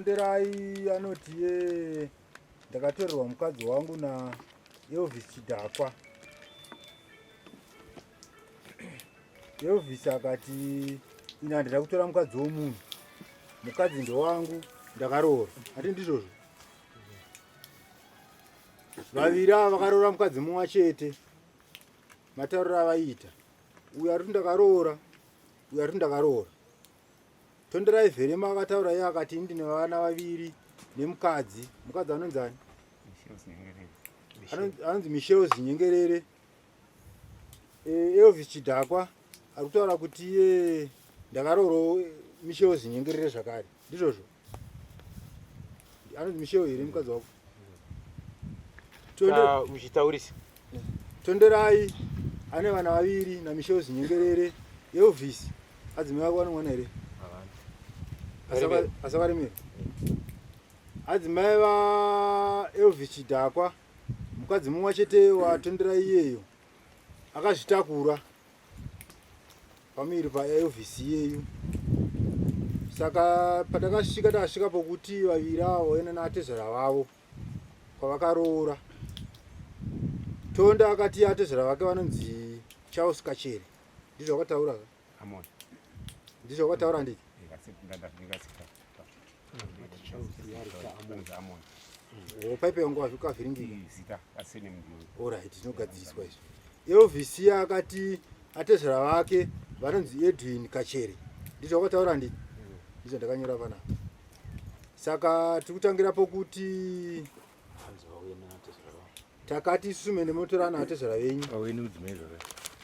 Nderai anoti ndakatorerwa mukadzi wangu naElvis Chidhakwa. Elvis akati ina handina kutora mukadzi womunhu, mukadzi ndewangu, ndakaroora. Hati ndizvozvo? Vaviri ava vakaroora mukadzi mumwe chete. Matauriro avaita, uyu ari ndakaroora, uyu ari ndakaroora. Tonderai Vherema akataura iye akati ndine vana vaviri nemukadzi. Mukadzi anonzi ani? Anonzi Michelle Zinyengerere. Elvis Chidhakwa ari kutaura kuti iye ndakaroora Michelle Zinyengerere zvakare. Ndizvozvo? Anonzi Michelle here mukadzi wako? Uchitaurisa. Tonderai ane vana vaviri naMichelle Zinyengerere. Elvis adzimai vako vane mwana here? Asavaremera. Adzimai vaElvis Chidhakwa, mukadzi mumwe chete watonderai iyeyo akazvitakura pamiri paElvis iyeyu. Saka takasvika pokuti vaviri ava vaenda naatezera vavo kwavakaroora. Tonda akati atezera vake vanonzi Charles Kachere. Ndizvo wakataura? Amon. Ndizvo wakataura ndiki? Paipe yangu wakavhiringika. Alright, zvinogadziriswa izvo. Elvis akati atezera vake vanonzi Edwin Kachere. Ndizvo wakataura ndiki? Ndizvo ndakanyora panapa. Saka tikutangira pokuti takati isume nemotorana atezera venyu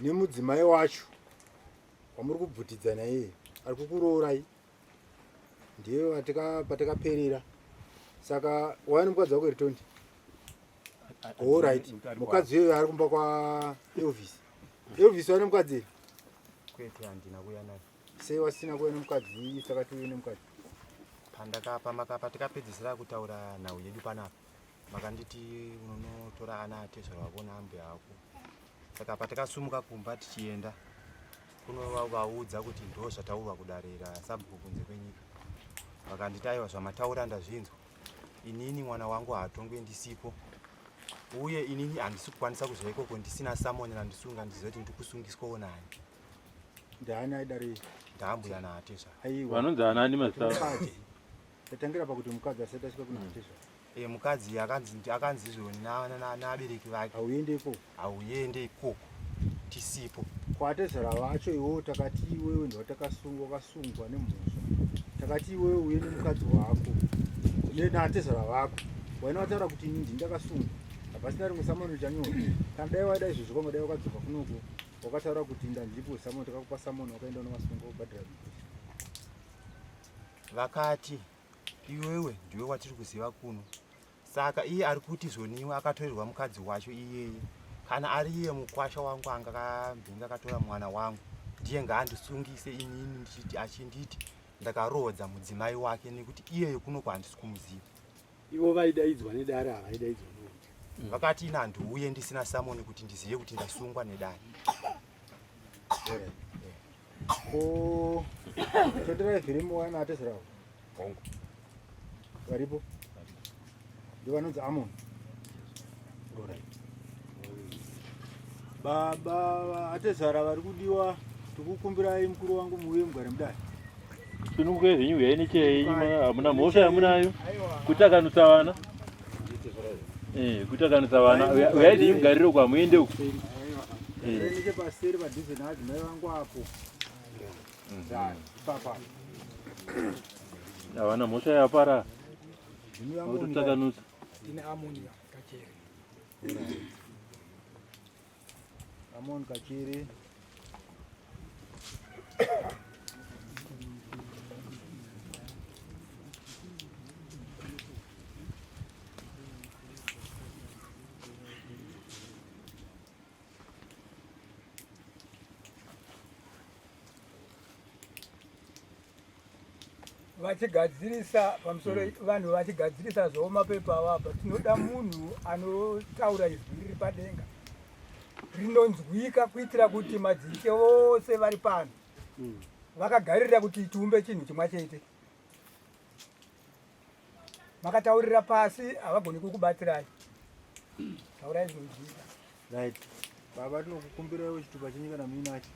nemudzimai wacho wamuri kubvutidzana iye ari kukuroorai, ndiye patakaperera. Saka waine mukadzi wako here Tondi? Alright, mukadzi uyoyo ari kumba kwaElvis. Elvis waine mukadzi here? Kwete, handina kuya naye. Sei wasina kuya nemukadzi sakati uine mukadzi? Makapa tikapedzisira kutaura nhau yedu panapa, makanditi unonotora ana atezera wako neambe ako. Saka patakasumuka kumba tichienda kunovaudza kuti ndo zvataurwa kudarira sabhuku kunze kwenyika. Vakanditi aiwa zvamataura ndazvinzwa. Inini mwana wangu haatongwe ndisipo. Uye inini handisi kukwanisa kuzva ikoko ndisina samoni randisunga ndiziva kuti ndikusungiswawo naye. Ndaani aidari? Ndaambuya naatezera. Aiwa. Vanonzi anani mazita? Tatangira pakuti mukadzi asati asvika kuna atezera. Mukadzi akanzi izvoni naabereki vake. Hauendeko? Hauende ikoko. Tisipo. Kwatezera vacho iwewe takati iwewe wakasungwa nemhosva. Takati iwewe uye nemukadzi wako neatezera vako. Waina wataura kuti inini ndakasungwa. Hapasina rimwe samoni richanyora. Kana dai waida izvozvo kwanga dai wakadzoka kunoko. Wakataura kuti ndandiripo samoni, takakupa samoni wakaenda unomasunga kubhadhira. Vakati iwewe ndiwe watiri kuziva kuno. Saka iye ari kuti zvoniwe akatorerwa mukadzi wacho iyeye. Kana ari iye mukwasha wangu angakambinga akatora mwana wangu, ndiye ngaandisungise inini achinditi ndakarodza mudzimai wake nekuti iyeyo kunoko handisi kumuziva. Ivo vaidaidzwa nedare havaidaidzwa nokuti. Vakati ina handiuye ndisina samoni kuti ndizive kuti ndasungwa nedare. Tonderai Vherema waina atezera wako? Hongu. Varipo? Ndivanonzi Amon. Baba atezera vari kudiwa, tikukumbirai mukuru wangu muuye mugare mudai. Sununguke zvenyu uyai nechei, hamuna mhosva yamunayo? Kutakanutsa vana? Kutakanutsa vana. Uyai zvenyu mugariro kwamuende uku. Nechepaseri padhuze naadzimai vangu apo. Papa. Havana mhosva yapara. Vanotakanutsa. Ine Amon Kachere. Amon Kachere. Vachigadzirisa pamusoro vanhu vachigadzirisa zvo mapepa avapa, tinoda munhu anotaura izwi riri padenga rinonzwika kuitira kuti madzike vose vari pano vakagarira kuti tiumbe chinhu chimwe chete. makataurira pasi havagoni kukubatsirai. Taurai zvinojika. Right. Baba tinokukumbirawo chitupa chenyika namuinachi.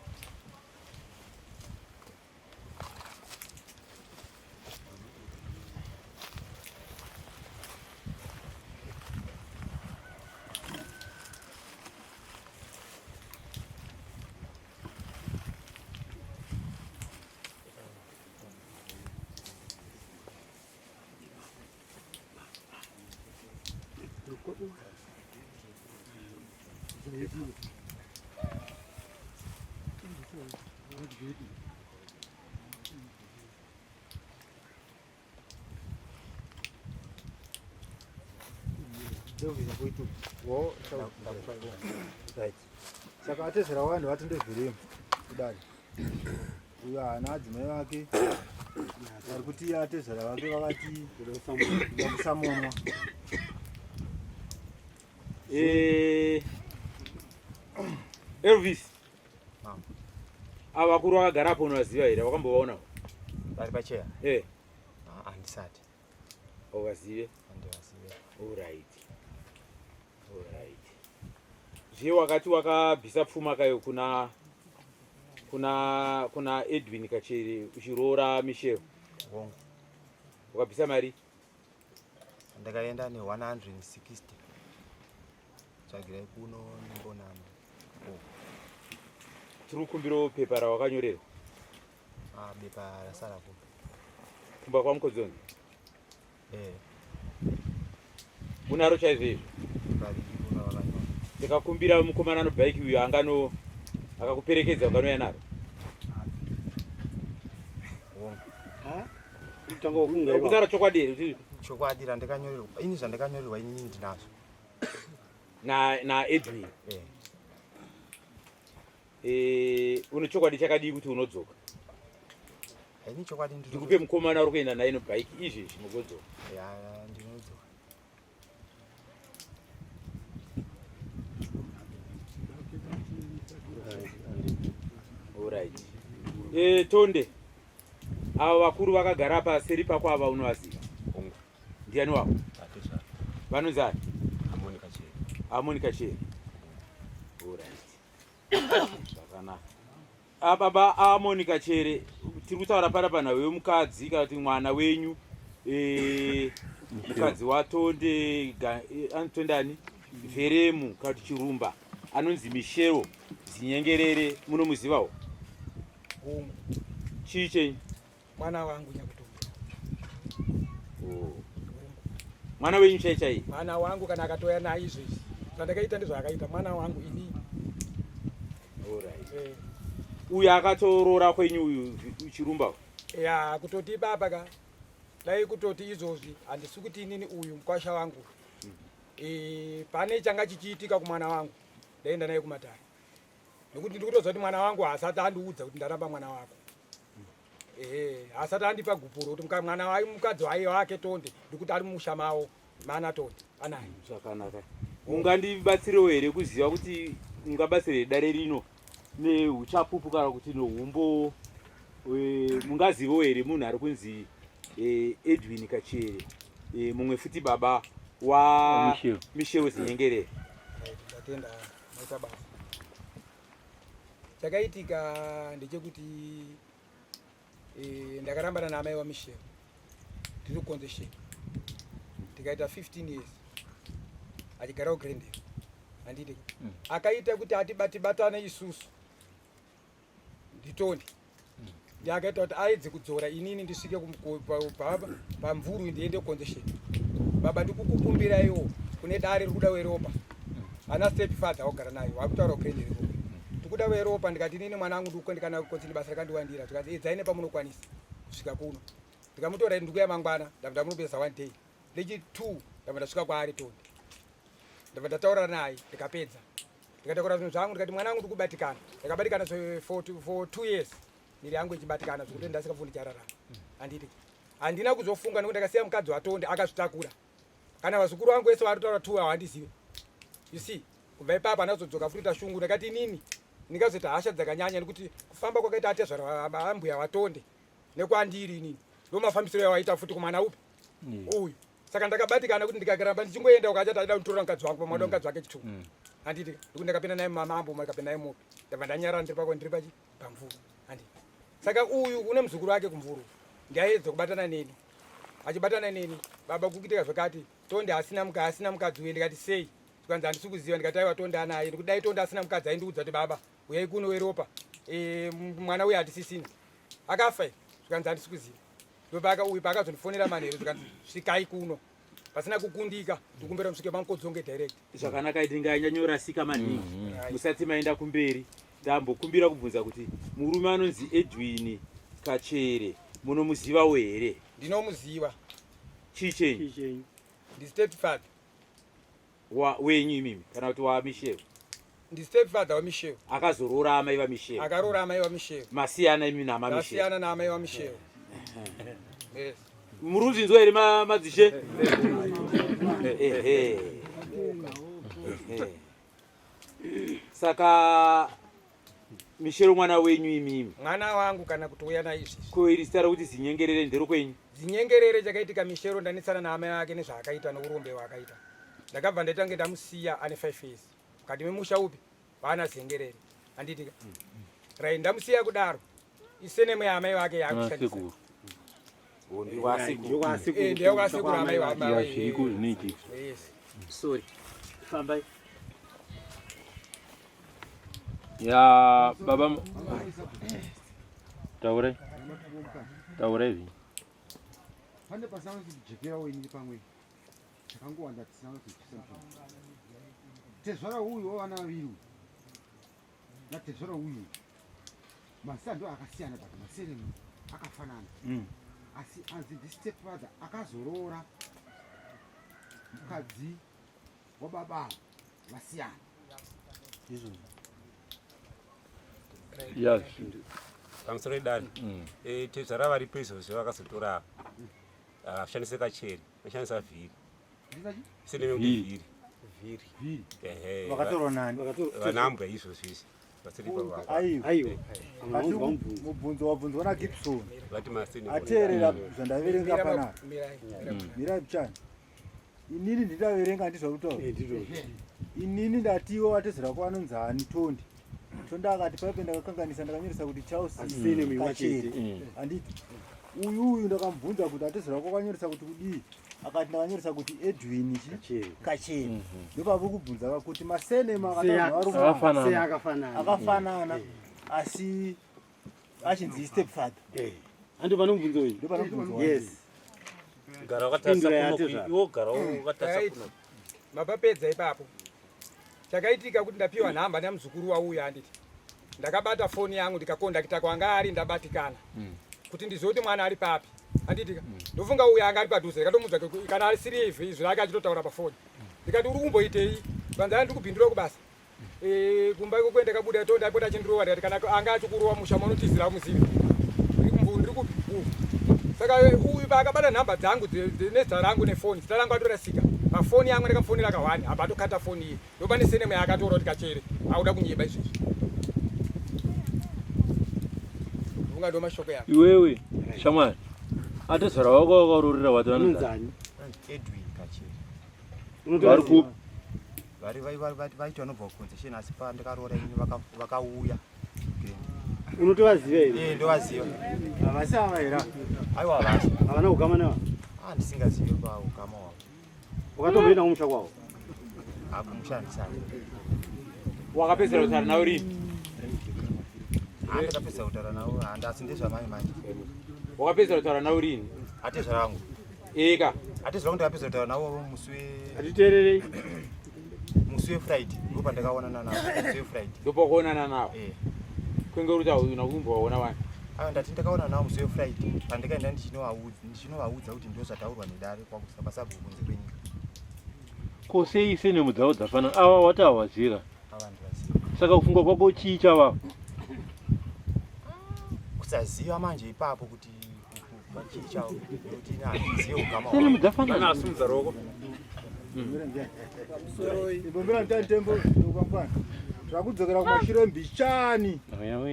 Right. Saka atezera vanhu vatindezviremu kudai. Uyo haana adzimai vake ari kuti atezera vake vakati vamusamonwa. Elvis, ava vakuru vakagarapo unovaziva here? Wakambovaonawo? Vari pacheya? Handisati. Uvazive? Handivazive. Alright. Zviye wakati wakabvisa pfuma kayo kuna Edwin Kachere uchiroora Michelle. Wongo. Wakabvisa mari? Ndakaenda ne160. Chagirai kuno nimbonama. Tiri kukumbirawo pepa rawakanyorera. Bepa rasara ku. Kumba kwaMukodzoni. Unaro chaizvo? Ndikakumbira mukomana anobhaiki uyo akakuperekedza unganouya naro. Kutaura chokwadi here? Chokwadi randakanyorerwa. Ini zvandakanyorerwa inini ndinazo. Na Edwin. Une chokwadi chakadii kuti unodzoka? Ini chokwadi ndikupe mukomana uri kuenda naye nobhaiki izvezvi mugodzoka. Ndinodzoka. Alright. Tonde. Ava vakuru vakagara paseri pako ava unovaziva? Ndiani wavo? Vanonzi ani? Amoni Kachere. Alright. Zvakanaka. Baba Amoni Kachere, tiri kutaura panapa nawe mukadzi kana kuti mwana wenyu mukadzi waTonde anotondani Veremu kana kuti Chirumba anonzi Michelle Zinyengerere, munomuzivawo? Chii chenyu? Mwana wangu Nyakutumba. Mwana wenyu chai? Mwana wangu kana akatoya naye izvezvi zvandakaita ndezvaakaita mwana wangu ini. Alright. Uyu akatoroora kwenyu uyu Chirumba? Kutoti baba ka dai kutoti izvozvi handisi kuti inini uyu mukwasha wangu. Pane changa chichiitika kumwana wangu ndaenda naye kumatare. Nekuti ndikutoziva kuti mwana wangu haasati andiudza kuti ndaramba mwana wako. Haasati andipa gupuro kuti mwana mukadzi wake Tonde ndikuti ari mumusha mawo mana Tonde anaye. Zvakanaka. Ungandibatsirewo here kuziva kuti ungabatsire dare rino neuchapupu kana kuti noumbo? Mungazivawo here munhu ari kunzi Edwin Kachere, mumwe futi baba Michelle Zinyengerere? Ndatenda maita basa. Chakaitika ndechekuti ndakarambana naamai waMichelle tiri kukonzesheni tikaita 15 years achigara kuGrendale handiti akaita kuti atibatibatane isusu ndiTonde ndiakaita kuti aedze kudzora inini ndisvike pamvuru ndiende kukonzesheni. Baba ndikukukumbiraiwo kune dare rikuda weropa ana stepfather ogara nayo wakutaura kuGrendale kuda weropa ndikati nini mwana wangu ndikukondikana kukotsini basa rakandiwandira tikati edzaine pamunokwanisa kusvika kuno ndikamutora ndikuya mangwana ndabva ndamunopesa 1 day lechi 2 ndabva ndasvika kwaari Tonde ndabva ndataura naye ndikapedza ndikatakura zvinhu zvangu ndikati mwana wangu ndikubatikana ndakabatikana for 2 years miri yangu ichibatikana zvekuti ndasikafundi chararama handiti handina kuzofunga nekuti ndakasiya mukadzi waTonde akazvitakura kana vazukuru vangu vese vari kutaura 2 hawandizive. You see, kubva ipapo andazodzoka futi tashungu ndakati nini ndingazoita hasha dzakanyanya nekuti kufamba kwakaita atezvara ambuya waTonde nekwandiri inini ndo mafambisiro yawaita futi kumwana upi uyu saka ndakabatikana kuti ndikakaramba ndichingoenda ukachati aida kutora mukadzi wangu pamwada mukadzi wake chituku handiti ndikuti ndakapinda naye mamambo makapinda naye moto ndabva ndanyarara ndiri pako ndiri pamvuru handiti saka uyu une muzukuru wake kumvuru ndiaedza kubatana neni achibatana neni baba kukitika zvakati tonde asina mukadzi uye ndikati sei zvikanzi handisi kuziva ndikati aiwa tonde anaye ndikudai tonde asina mukadzi aindiudza kuti baba uyai kuno weropa mwana uyu hatisisina akafa zvikanzi handisi kuziva ndopaka uyu paakazondifonera manheru zvikanzi svikai kuno pasina kukundika ndikumbera musvike pamukodzonge direct zvakanaka iti ngainyanyorasika maningi musati maenda kumberi ndambokumbira kubvunza kuti murume anonzi Edwin Kachere munomuzivawo here? ndinomuziva. Chii chenyu? Ndistepfather wenyu imimi kana kuti waMichelle? Ndistepfather waMichelle. Akazorora amai vaMichelle? Akarora amai vaMichelle. Masiyana imi nama Michelle? Masiyana naamai vaMichelle. Yes. Murunzinzwa here madzishe? Saka Michelle mwana wenyu imimi? Mwana wangu kana kuti uya naizvi. Ko iri zita rokuti Zinyengerere ndero kwenyu? Zinyengerere chakaitika Michelle ndanetsana naamai vake nezvaakaita nourombe hwaakaita. Ndakabva ndaitange ndamusiya ane 5 years. Mukati memusha upi vaana Zinyengerere. Handitika. Rai ndamusiya kudaro. Isenemu yaamai vake yakushandisa. Ndiye kwasekuru amai vake. Yes. Sorry. Fambai. Ya baba taure hivi pane pasanga kujekera wenyi pamwe chakangowanda tisanga kuchisa tezvara uyu wana vaviri na tezvara uyu masando akasiyana bati maseremu akafanana asi anzi ndistepfather akazorora mukadzi wababa vasiyana izvo. Yes. Pamusoro dani. Tezvara vari pezvozvo vakazotora vashandise Kachere, vashandisa vhiri. Seneme vhiri. Vakatorwa nani? Vanambwa izvozvo izvi. Vasiri pavako. Aiwa. Mubvunzo wabvunzwa naGibson. Vati masene. Ateerera zvandaverenga panapa. Mirai Mchana. Inini nditaverenga ndizva kutaura. Inini ndatiwo atezera kwanonzi hani Tondi. Tonda akati paipe ndakakanganisa ndakanyoresa kuti Charles Kachere. Handiti uyu ndakamubvunza kuti atezera kwakanyoresa kuti kudii, akati ndakanyoresa kuti Edwin Kachere. Ndopapo kubvunza kuti masenema akafanana asi achinzi stepfather. Andi panomubvunzo uyu. Yes. Gara wakatasa kuno iwo gara wakatasa kuno. Mapapedza ipapo. Chakaitika kuti ndapiwa nhamba namuzukuru wauyu handiti. Ndakabata foni yangu ndikakondakita kwanga ari ndabatikana. Kuti ndizoti mwana ari papi. Handitika. Ndofunga uyu anga ari padhuze ndikatomudza kana ari sirive izvo rake achitotaura pafoni. Ndikati uri kumboitei? Panza ndikupindura kubasa. Kumba kwenda kabuda tonda apota achindirowa ndikati kana anga achikurowa musha munotizira muzivi. Ndiri kupi? Saka uyu pakabata nhamba dzangu nezita rangu nefoni. Zita rangu atorasika. Mafoni yangu ndakamufonera kawani abatokata foni iyi. Ndopane senema yakatora kuti Kachere auda kunyeba izvozvo. Unga ndo mashoko yako. Iwewe shamwari atezera wako wakarorera wati vanonzani Edwin Kachere. vari kupi? Vari vaiti vanobva kukonzesheni asi pandakarora ini vakauya. unotovaziva here? Ndovaziva. Havasi ava here? Aiwa havasi. Havana ukama nava? Ndisingazivi paukama wavo. Wakatomboenda kumusha kwavo? Akumushandisani. Wakapedzera kutaura nawo rini? Ndakapedzera kutaura nawo handasi ndezvamai manje. Wakapedzera kutaura nawo rini? Atezvera vangu. Eka. Atezvera kuti ndakapedzera kutaura nawo musi Atiteererei. musi weFriday. Ndipo pandakaonana nawo musi weFriday. Ndipo kuonana nawo. Kwenge uri tawo unakumboona wani? Ndati ndakaona nawo musi weFriday. Pandikaenda ndichinovaudza kuti ndozvataurwa nedare kwakusa pasabhuku kunze kwenyika. Ko sei senemu dzavo dzafanana? Ava wati hawazira. Ava ndivaziva. Saka kufunga kwako chii chavapo? Kusaziva manje ipapo kuti chii chavo. Nekuti handizive ukama Senemu wavo. dzafanana. Asumudza roko. Imbomira ntantembo ndokwangwana. Zvakudzokera kumashure mbichani.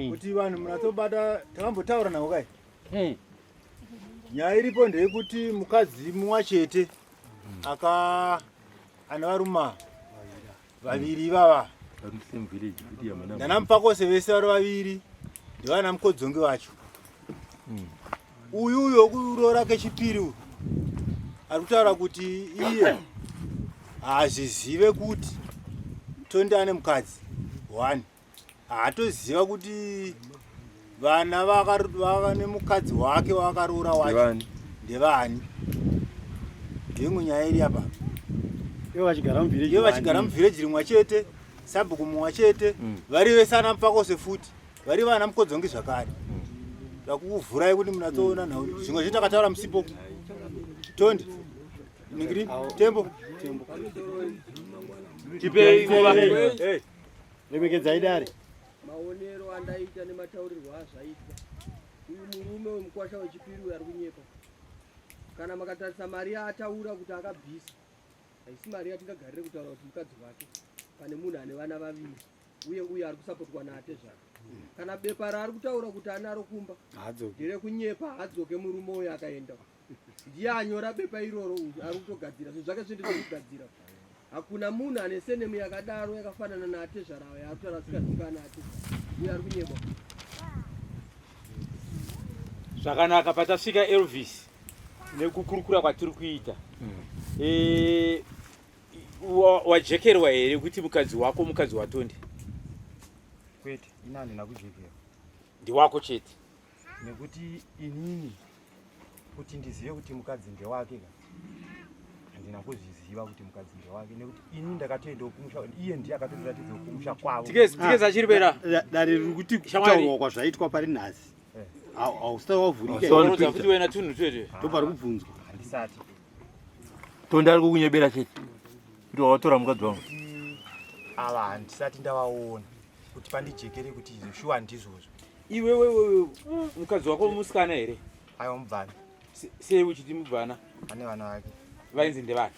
Kuti vanhu munatsobata takambotaura nawo kai. Nyaya iripo ndeyekuti mukadzi mumwe chete ana varuma vaviri vava nanamupakose vese vari vaviri ndivana mukodzongi vacho. Uyu yokuroora kechipiri uyu ari kutaura kuti iye haazvizive kuti Tonde ane mukadzi 1. Haatoziva kuti vana vane mukadzi wake wakaroora wacho ndevani. Ndimwe nyaya iri apa. Ivo vachigara muvhireji rimwe chete, sabhuku mumwe chete, vari vese ana Mupakose futi, vari vana mukodzongi zvakare. Ndakukuvhurai kuti munatsoona nhau zvimwe zvitakataura musipo. Tonde ningiri tembo tipei ngova lemekedzai dare maonero andaita nemataurirwo azvaitwa. Uyu murume wemukwasha wechipiri uyu ari kunyepa. Kana makatarisa mari yaataura kuti akabvisa, haisi mari yatingagarire kutaura kuti mukadzi wake pane munhu ane vana vaviri uye uye ari kusapotwa naate zvake. Kana bepa raari kutaura kuti anaro kumba ndere kunyepa hadzoke murume uyu akaenda. Ndiye anyora bepa iroro uyu ari kutogadzira zvinhu zvake zvindi zvekugadzira. Hakuna munhu ane senemu yakadaro yakafanana naate zvarawe yaari kutaura sikadzikana ate uye ari kunyepa. zvakanaka. Patasvika Elvis nekukurukura kwatiri kuita, wajekerwa here kuti mukadzi wako mukadzi waTonde? Kwete, ina handina kujekerwa. Ndiwako chete. Nekuti inini kuti ndizive kuti mukadzi ndewake handina kuzviziva kuti mukadzi ndewake, nekuti ini ndakatoendawo kumusha, iye ndiye akatoratidza kumusha kwavo. Tikezi achiripera dare riri kuti kutaurwa kwazvaitwa pari nhasi hausati wavhurika inorodza kuti wena tunhu twete ndopari kubvunzwa. Handisati. Tonde ari kukunyebera chete kuti watora mukadzi wangu. Ava handisati ndavaona kuti pandijekere kuti shuwa ndizvozvo. iwewe mukadzi wako musikana here? Aiwa mubvana. Sei uchiti mubvana? Ane vana vake. Vainzi ndevani?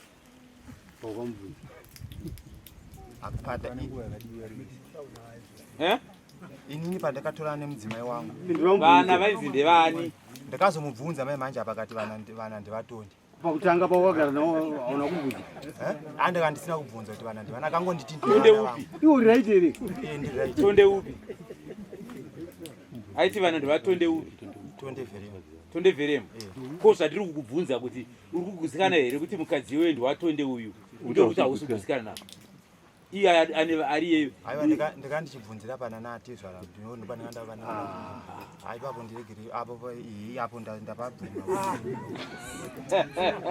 Akupata inini pandakatora nemudzimai wangu. Vana vainzi ndevani? Ndakazomubvunza mai manje apakati vana ndevaTonde. Pakutanga pawakagara nawo hauna kubvunza? Andika ndisina kubvunza kuti vana ndevana, akangonditi Tonde upi? Iwo uri right here? Ndi right. Tonde upi? Aiti vana ndavaTonde upi? Tonde Veremu. Tonde Veremu. Ko zvatiri kukubvunza kuti uri kugutsikana here kuti mukadzi wewe ndiwaTonde uyu ndokuti hausi kugutsikana nawo? Iye ari aiwa ndikandichibvunzira pana nati zvara ndinoona pana ndanda vana aipapo ndiregere apo ndapabvuma.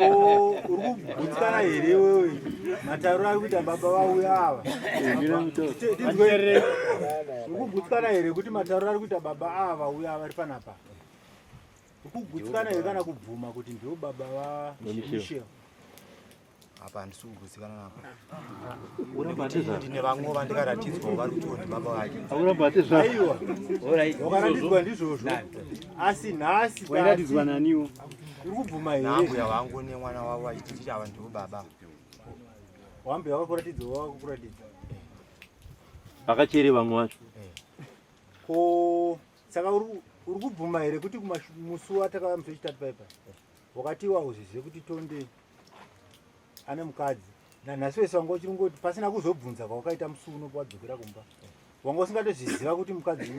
Uri kugutsikana here wewe? Matauro ari kuita baba vauya ava. Uri kugutsikana here kuti matauro ari kuita baba ava uya vari panapa? Uri kugutsikana here kana kubvuma kuti ndiwo baba vaMichelle? Apa handisi kugutsikana napo. Ndine vamwe vandikaratidzwa vari kutonde baba vake. Aiwa, wakaratidzwa ndizvozvo. Asi nhasi wairatidzwa naniwo? uri kubvuma here? Nambuya vangu nemwana wavo vachiti ava ndivo baba. Wambuya wakakuratidza wakakuratidza? Vakachere vamwe vacho. Ko saka uri kubvuma here kuti musi watakava musi wechitatu paipa wakati wauzizive kuti Tonde ane mukadzi nanhasi wese wanga uchingoti pasina kuzobvunza kwawakaita musi unopo wadzokera kumba wanga usingatozviziva kuti mukadzi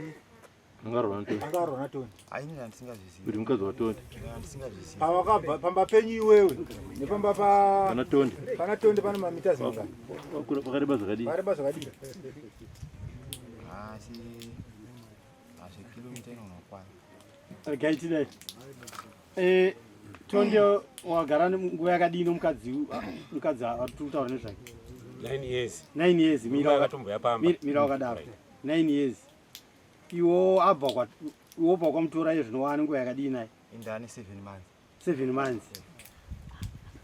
angarwa naTonde? Aini handisingazvizivi kuti mukadzi waTonde. Handisingazvizivi. Pawakabva pamba penyu iwewe nepamba Pana Tonde pane mamitazi mangani? pakareba zvakadii? Pakareba zvakadii? Kilomita inokwana. Regaitidai. Tonde wagara nguva yakadii nomukadzi ari kutaura nezvake? 9 years. 9 years. Mira wakadaro 9 years. Iwo abva kwamutora iye zvino wane nguva yakadii naye? Indane 7 months. 7 months.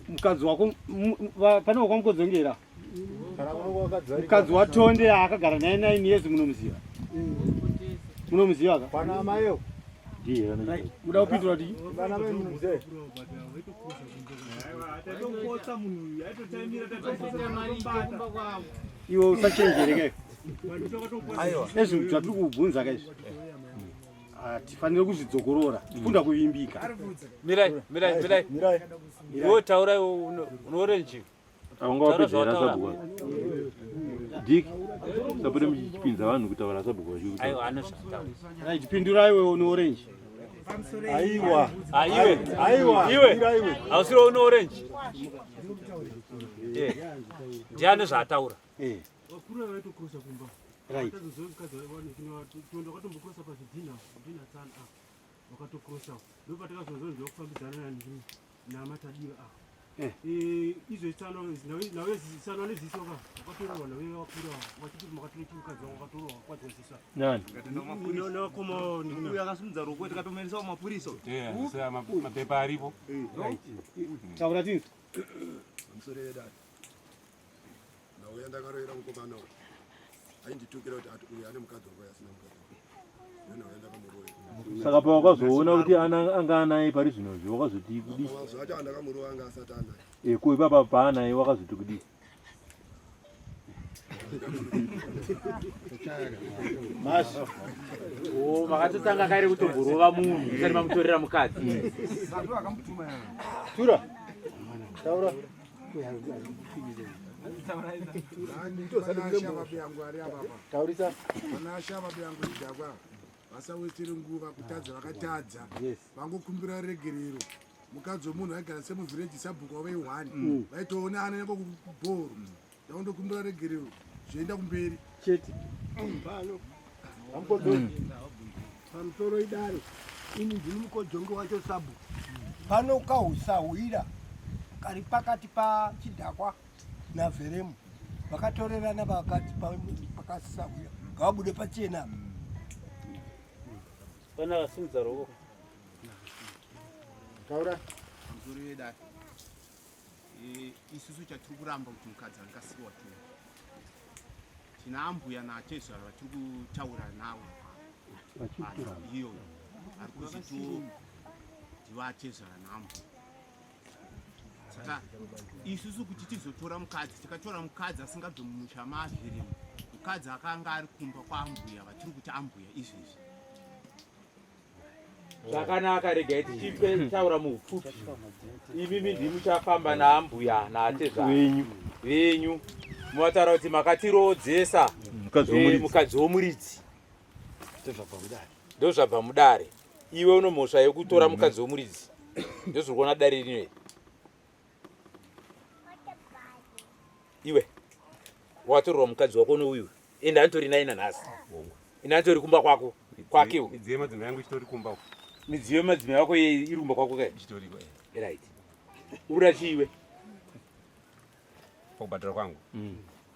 Mukadzi wako pane wakwamukodzongera? Mukadzi waTonde akagara naye 9 years munomuziva? Munomuziva ka? Pana amayo? Ndiye muda kupindura kuti pana mai munomuziva? iwo usachenjereke Aiwa. ezvinhu zvatiri kubvunza kaizvi tifanire kuzvidzokorora kunda kuvimbika. Mirai. Iwo taura unorenji. Aungawapedzera sabhuku. Dick, sapere muchipinza vanhu kutaura sabhuku vachiuta. Aiwa anozvataura. Chipindura iwe une orange. Aiwa. Iwe. Ausiro une orange. Ndiani zvataura? Wakura vaitokrosa kumba. Right. Wakatokrosa. Ndopatakazozwa ndokufambidzana namatadira. Izvo itsano nawe zisano nezisoka wakatorwa nawe wakura wachiti makatore chimukadzi wakatorwa kwadzosisa. Nani? Nakoma Uyu akasimudza roko tikatomeresa mapurisa. Sasa mapepa aripo. Taura tini. Msorere dad. Na uyenda karoira mukomana. Ainditukira kuti ati uyu ane mukadzi wako asina mukadzi. Ndio uyenda kamuroya. Saka pa wakazoona kuti anga anaye pari zvinozvi wakazoti kudi. Zvacho andakamuroya anga asati anaye. Ko ipapa paanaye wakazoti kudi. Mas. Makatotanga kare kutomborova munhu musati mamutorera mukadzi. Tura. Taura. Taurisa. Vanashava vyangu idakwa vasawetiri nguva kutadza vakatadza vangokumbira regerero mukadzi womunhu aigara semuvhireji sabhuku wave 1 vaitoona anengo kubhoro ndaundokumbira regerero zvoenda kumberi chete pano pamusoro idare ini ndini mukodzondo wacho sabhuku pano kahusahwira kari pakati pachidhakwa navheremu vakatorerana vakati pakasahwira ngavabude pachena Pana vasimudza roko. Taura. Pamusoro wedare isusu chatiri kuramba kuti mukadzi angasiwa tu tina ambuya naachezvara vatiri kutaura nawo iyo ari kuzito ndiva achezvara naambuya saka isusu kuti tizotora mukadzi tikatora mukadzi asingabve mumusha maavheremu mukadzi akanga ari kumba kwaambuya vatiri kuti ambuya izvezvi Zvakanaka regai tichipe taura muupfupi. Imi ndimuchafamba naambuya naatezva venyu. Muvataura kuti makatirodzesa mukadzi womuridzi. Ndozvabva mudare. Iwe une mhosva yekutora mukadzi womuridzi. Ndozviri kuona dare rino. Iwe watorwa mukadzi wako nouyu. Enda antori naye nanhasi. Enda antori kumba kwako. Kwakewo. midziyo madzimai yangu ichitori kumba. Midziyo madzimai yako irumba kwako kai? Ichitoriko. Right. Ura chiwe. Kubhadhara kwangu.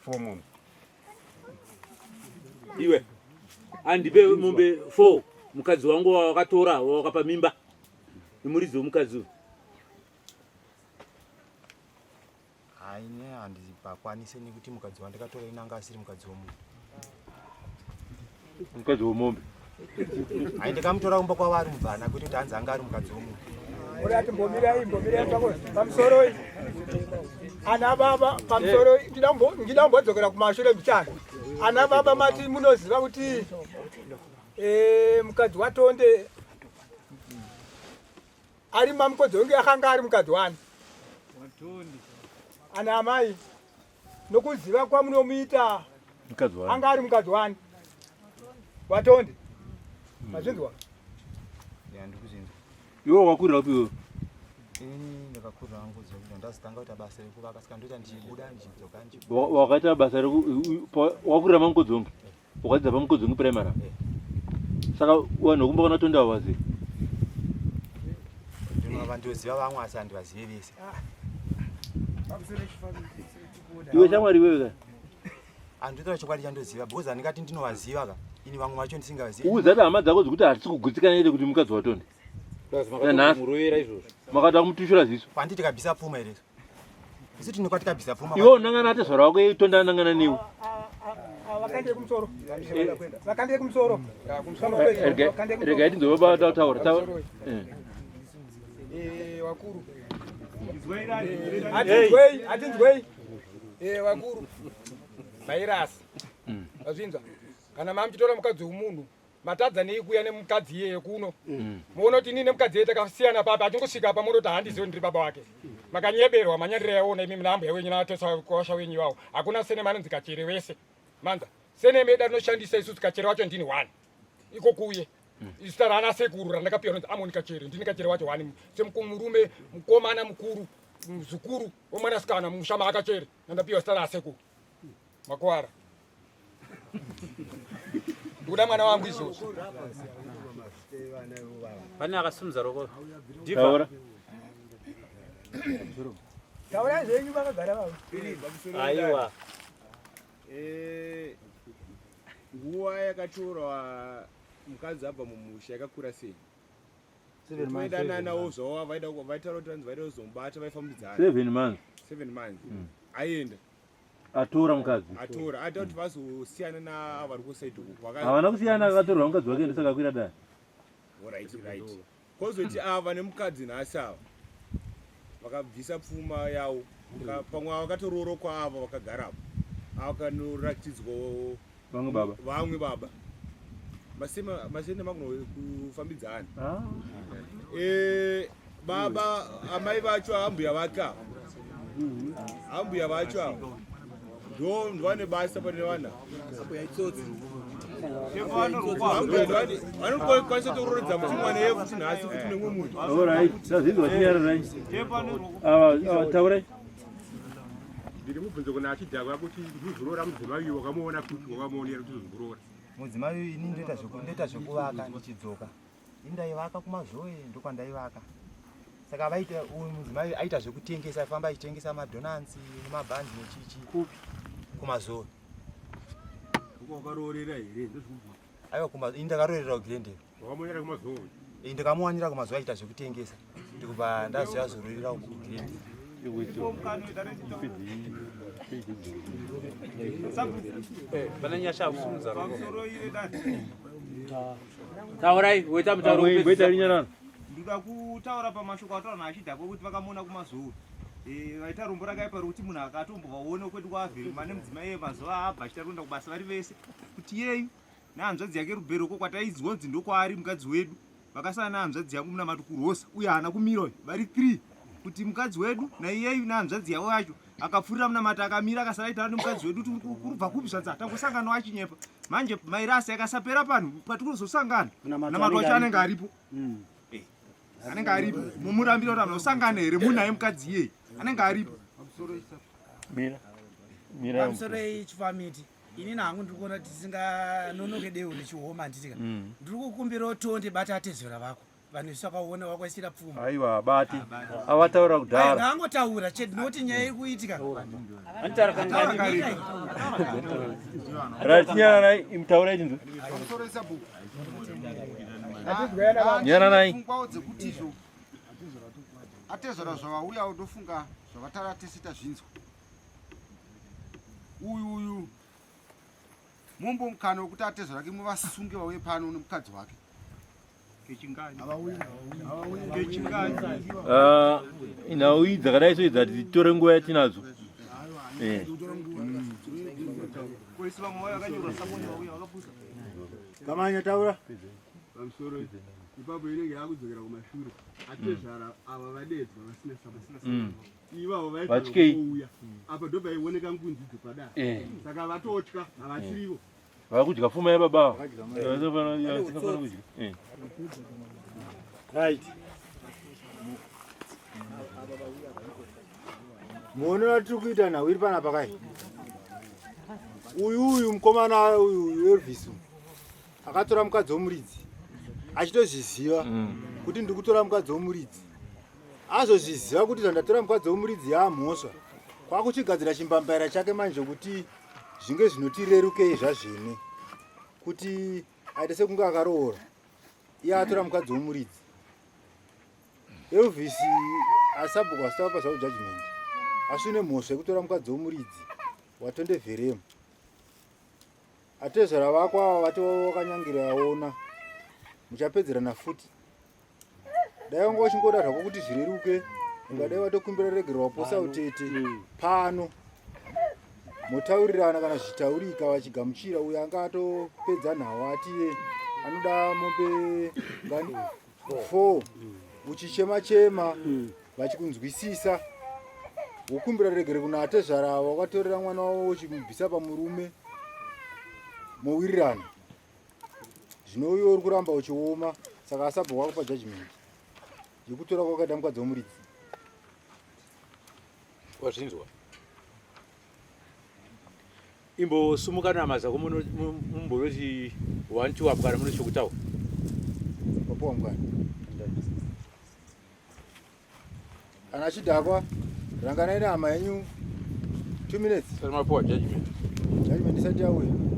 4 mombe. Iwe. Andipe mombe 4. Mukadzi wangu wakatora wakapa mimba. Nimuridzi womukadzi. Haine handipakwanise nekuti mukadzi wandakatora inanga asiri mukadzi womunhu. Mukadzi womombe. Hai ndakamutora kumba kwavari mubvana kuti hanzi anga ari mukadzi womunhu. Urati mbomirai pamusoro ana baba pamusoro ndinambodzokera kumashure mbichana. Ana baba mati munoziva kuti mukadzi waTonde ari mamukodzonge akanga ari mukadzi wani ana amai nokuziva kwamunomuita anga ari mukadzi wani waTonde mazvinzwa Ndikuzvinzwa. Iwo wakurira kupi iwe? Ini ndakakurira hangu kuti ndazitanga kuita basa rekuvaka saka ndoita ndichibuda ndichidzoka Wakaita basa wakurira mamukodzonge. Wakadzidza pamukodzonge primary. Saka vanhu vokumba kana Tonde havazivi. Ndinoziva vamwe asi handivazive vese. Iwe shamwari iwewe kai? Handitotora chokwadi chandoziva because handingati ndinovaziva ka ini vamwe vacho ndisingavazivi. Uzati hama dzako dzekuti hatisi kugutsikana ite kuti mukadzi waTonde. Murovera izvozvo. Makada kumutushura ziso. Kwandi tikabvisa pfuma ere. Isi tinokwa tikabvisa pfuma. Iwe unangana atezvara wako Tonde anangana newe. Vakaende kumusoro. Vakaende kumusoro. Regai tinzova taura. Wakuru. Hey. Atinzwei. Wakuru. Virus. Azvinza. Kana mamuchitora mukadzi womunhu matadza neikuya nemukadzi iyeye kuno muona kuti ini nemukadzi iye takasiyana papa achingosvika pa munoti handiziwe ndiri baba wake makanyeberwa manyarira yaona imi mnahambwa wenyu natosakosha wenyu iwawo hakuna sene manonzi kachere wese manza sene meda rinoshandisa isusu kachere wacho ndini 1 iko kuye zita rana sekuru randakapiwa nonzi Amoni Kachere ndini kachere wacho 1 semurume mukomana mukuru muzukuru womwanasikana mushama akachere nandapiwa zita rasekuru makwara ndikuda mwana wangu izvozvo pane akasimudza roko taura zvenyu vakagara vavo aiwa nguva yakatorwa mukadzi abva mumusha yakakura sei vaidananawo zvavo vaitaura kuti vanzi vaida kuzomubata vaifambidzana 7 months aenda atora mukadzi atora aita kuti vazosiyana navari kusaidi uku havana kusiyana akatorwa mukadzi wake ndisaka akwira dai right kozoti ava nemukadzi nhasi ava vakabvisa pfuma yavo pamwe vakatororo kwaava vakagarapo avakanорatidzwa vamwe baba masene makuno kufambidzana baba amai vacho ambuya vake ava ambuya vacho ava ndo vane basa pane vana vanokwanisa kutorodza muti mwana ye kuti nhasi kuti nemwe munhu taurai ndiri mubvunzo kuna achidhakwa kuti ndizorora mudzimai wakamuona kuti wakamuonera kuti uzorora mudzimai ini ndoita zvekuvaka ndichidzoka indaivaka kumazoe ndokwandaivaka saka vaita uyu mudzimai aita zvekutengesa famba achitengesa madhonansi nemabhanzi nechichi kumazoe wakarorera here ndozvimubva aiwa ini ndakarorera ugirendero wakamuonera kumazoe ndakamuwanira kumazoe aita zvekutengesa ndikubva ndaziva zororera ugirendero pane nyasha akusimudza roko taurai woita mutauro ndida kutaura pamashoko ataura naachidhakwa kuti vakamuona kumazoe vaita rombo rakaipa rokuti munhu akatombovaona kwedu kwavheri mane mudzimai mazuva abva achitaronda kubasa vari vese kuti yeyu nehanzvadzi yake ruberoko kwataizonzi ndokwaari mukadzi wedu vakasana nehanzvadzi yangu muna matukurosa uye haana kumira vari 3 kuti mukadzi wedu naiyeyu nehanzvadzi yavo yacho akapfurira munamata akamira akasara aitaura nemukadzi wedu kuti kurubva kupi zvatsa tangosanganawo achinyepa manje mairasi akasapera panhu patikuzosangana namata wacho anenge aripo anenge aripo mumurambira kuti anosangana here munaye mukadzi iyei anenge aripo pamusoro yechifamiti ini nangu ndiri kuona kuti tisinganonoke dehwo nechihoma nditika ndiri kukumbirawo tonde bata atezvera vako vanhu vese vakaona vakwaisira pfuma aiwa bati avataura kudhara ngaangotaura chete ndinoti nyaya iri kuitika ratinyararai imtaurai chinzu nyaranai dzekutizvo atezora zvavauyawo ndofunga zvavataura tese tazvinzwa uyu mombo mukana wekuti atezora rake muvasunge vauye pano nemukadzi wake nhau dzakadai soidza titore nguva yatinadzo kamanya taura pamusoro ipapo inenge yakudzokera kumashure atezvara ava vadedzwa vasina sabasa ivavo vaitouya apa ndobva ioneka ngunzi dzepadare saka vatotya havachirivo vakudya pfuma yababa right muonera tiri kuita nhau iri panapa kai uyu mukomana uyu Elvis akatora mukadzi womuridzi achitozviziva kuti ndiri kutora mukadzi womuridzi azozviziva kuti zvandatora mukadzi womuridzi yaamhosva kwakuchigadzira chimbambaira chake manje kuti zvinge zvinotirerukei zvazvene kuti aite sekunge akaroora iye atora mukadzi womuridzi Elvis asabhuka stava pazvaujudgment asi une mhosva yekutora mukadzi womuridzi watondevheremu atezvera vako ava vati wakanyangira yaona muchapedzerana futi dai wanga uchingoda zvako kuti zvireruke ungadai watokumbira regerwa posa utete pano motaurirana kana zvichitaurika vachigamuchira uyo anga atopedza nhau atiye anoda mombe ngani 4 uchichema-chema vachikunzwisisa wokumbira regere kuna atezvara wakatorera mwana wavo uchimubvisa pamurume mowirirana zvino iwe uri kuramba uchioma saka asabva wakupa judgment yekutora kwakaita mukadzi womuridzi wazvinzwa imbosumuka namazako mumbonoti 1-2 apukana muno chokutaura wapuwa mukana kana achidhakwa ranganai nehama yenyu 2 minutes mapuwa judgment isati yauya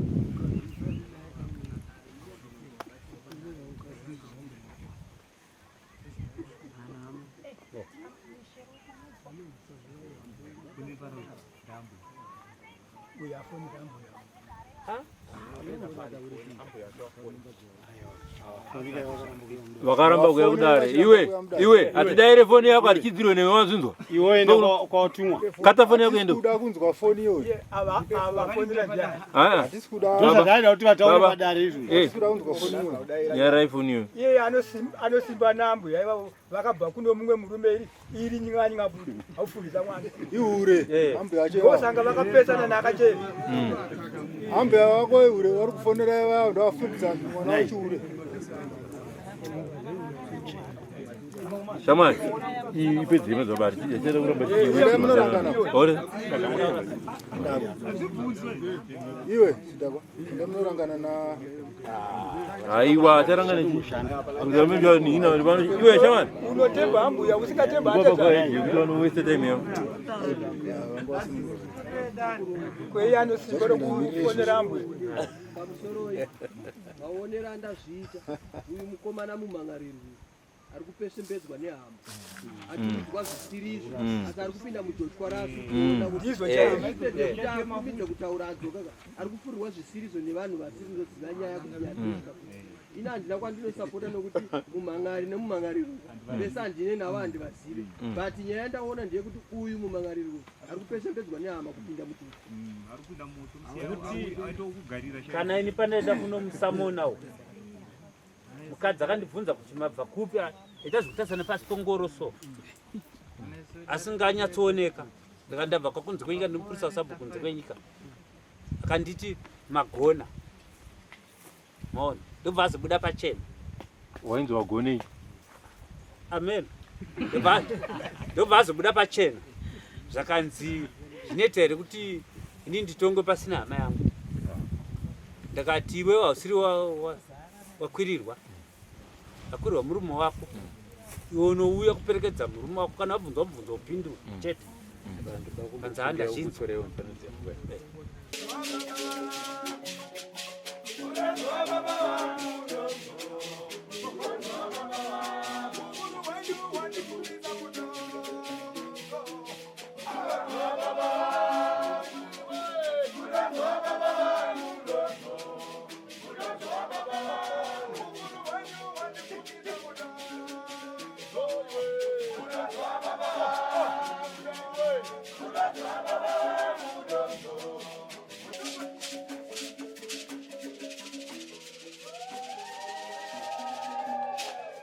vakaramba kuya kudare iwe atidaire foni yako atichidzirwe newe wazvinzwa iwe ende kwatumwa kata foni yako ende kuda kunzwa foni iyoyo hatisi kuda kuti vataure padare izvi kuda kunzwa foni iyoyo nyarai foni iyoyo iye anosimba nambo yaiva vakabva kuno mumwe murume iri nyinganyinga budu aufundisa mwana ihure ambe yacho osanga vakapesana nakachena ambe wako ihure vari kufonera ivavo ndavafundisa mwana wachihure shamani ipedzei mazvabari chachada kuramba ore iwe sidakwa ndamunorangana na aiwa acharangana iwe shamani unotemba hambuya usingatemba waste time yao kwei anosimba rokufonera hambuya pamusoro vaonera ndazviita uyu mukomana mumhangarirwi ari kupesembedzwa nehama achiudzwa zvisirizo asi ari kupinda mujotywa rake kuona kuti akumidze kutaura adzoka ari kupfurirwa zvisirizo nevanhu vasirizoziva nyaya kuiaika ina handina kwandinosapota nokuti mumhangari nemumhangarirwi vese handine navo handivazive but nyaya yandaona ndeyekuti uyu mumhangarirwi ari kupesembedzwa nehama kupinda kana ini panoenda kuno musamonawo mukadzi akandibvunza kuti mabva kupi itazikutasana pasi pongoro so asinganyatsooneka ndikandabva kwakunze kwenyika ndimupurisa usabva kunze kwenyika akanditi magona maona ndobva azobuda pachena wainzi wagonei amen ndobva azobuda pachena zvakanzi zvinoita here kuti ini nditongwe pasina hama yangu ndakati iwe hausiri wakwirirwa akwirirwa murume wako iwe unouya kuperekedza murume wako kana wabvunzwa mubvunzo upindura chete kanzi handazvinzwa Baba.